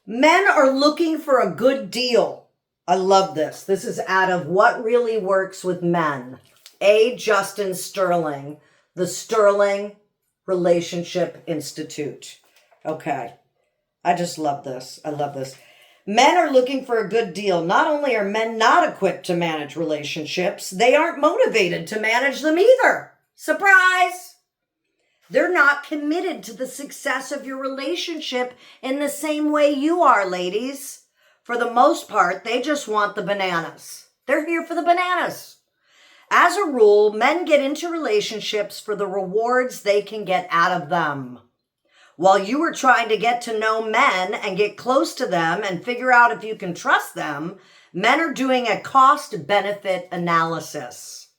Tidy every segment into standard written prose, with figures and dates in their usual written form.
Men are looking for a good deal. I love this. This is out of What Really Works with Men. A. Justin Sterling, the Sterling Relationship Institute. Okay. I just love this. I love this. Men are looking for a good deal. Not only are men not equipped to manage relationships, they aren't motivated to manage them either. Surprise! They're not committed to the success of your relationship in the same way you are, ladies. For the most part, they just want the bananas. They're here for the bananas. As a rule, men get into relationships for the rewards they can get out of them. While you are trying to get to know men and get close to them and figure out if you can trust them, men are doing a cost-benefit analysis.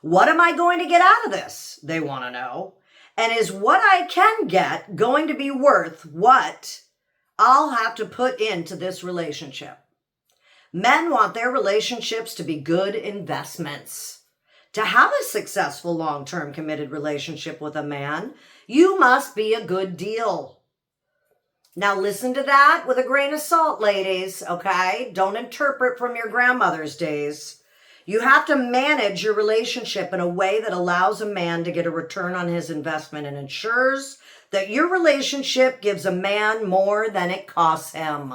What am I going to get out of this? They want to know. And is what I can get going to be worth what I'll have to put into this relationship? Men want their relationships to be good investments. To have a successful long-term committed relationship with a man, you must be a good deal. Now listen to that with a grain of salt, ladies, okay? Don't interpret from your grandmother's days. You have to manage your relationship in a way that allows a man to get a return on his investment and ensures that your relationship gives a man more than it costs him.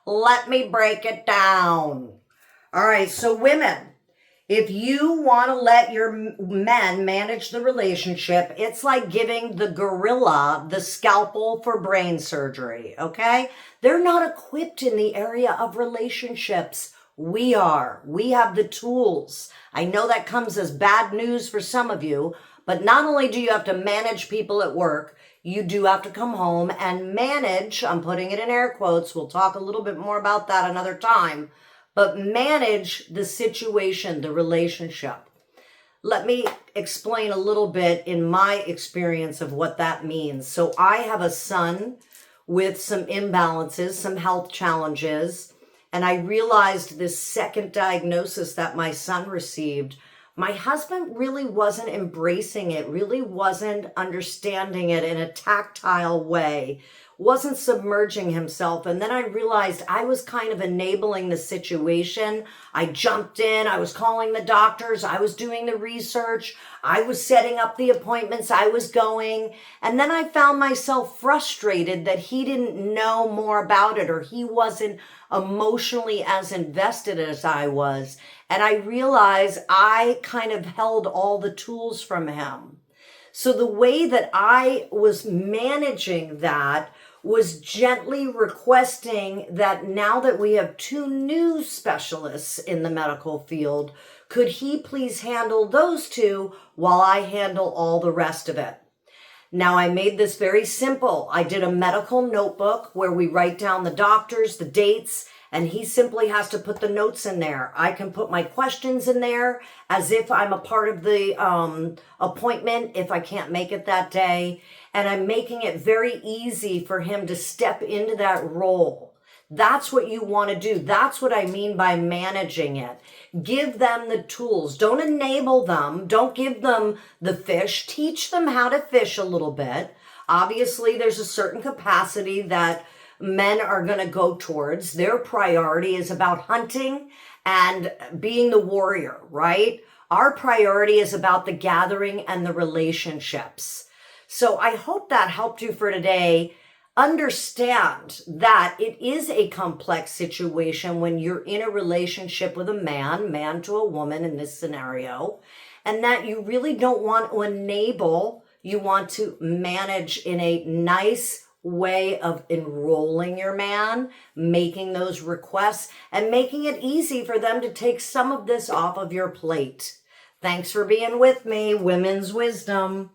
Let me break it down. All right, so women, if you want to let your men manage the relationship, it's like giving the gorilla the scalpel for brain surgery, okay? They're not equipped in the area of relationships. We are. We have the tools. I know that comes as bad news for some of you, but not only do you have to manage people at work, you do have to come home and manage, I'm putting it in air quotes, we'll talk a little bit more about that another time, but manage the situation, the relationship. Let me explain a little bit in my experience of what that means. So I have a son with some imbalances, some health challenges, and I realized this second diagnosis that my son received, my husband really wasn't embracing it, really wasn't understanding it in a tactile way, wasn't submerging himself. And then I realized I was kind of enabling the situation. I jumped in, I was calling the doctors, I was doing the research, I was setting up the appointments, I was going. And then I found myself frustrated that he didn't know more about it, or he wasn't emotionally as invested as I was. And I realized I kind of held all the tools from him. So the way that I was managing that was gently requesting that now that we have two new specialists in the medical field, could he please handle those two while I handle all the rest of it? Now, I made this very simple. I did a medical notebook where we write down the doctors, the dates, and he simply has to put the notes in there. I can put my questions in there as if I'm a part of the appointment if I can't make it that day. And I'm making it very easy for him to step into that role. That's what you want to do. That's what I mean by managing it. Give them the tools. Don't enable them. Don't give them the fish. Teach them how to fish a little bit. Obviously, there's a certain capacity that men are going to go towards. Their priority is about hunting and being the warrior, right? Our priority is about the gathering and the relationships. So I hope that helped you for today. Understand that it is a complex situation when you're in a relationship with a man to a woman in this scenario, and that you really don't want to enable, you want to manage in a nice way of enrolling your man, making those requests, and making it easy for them to take some of this off of your plate. Thanks for being with me, Women's Wisdom.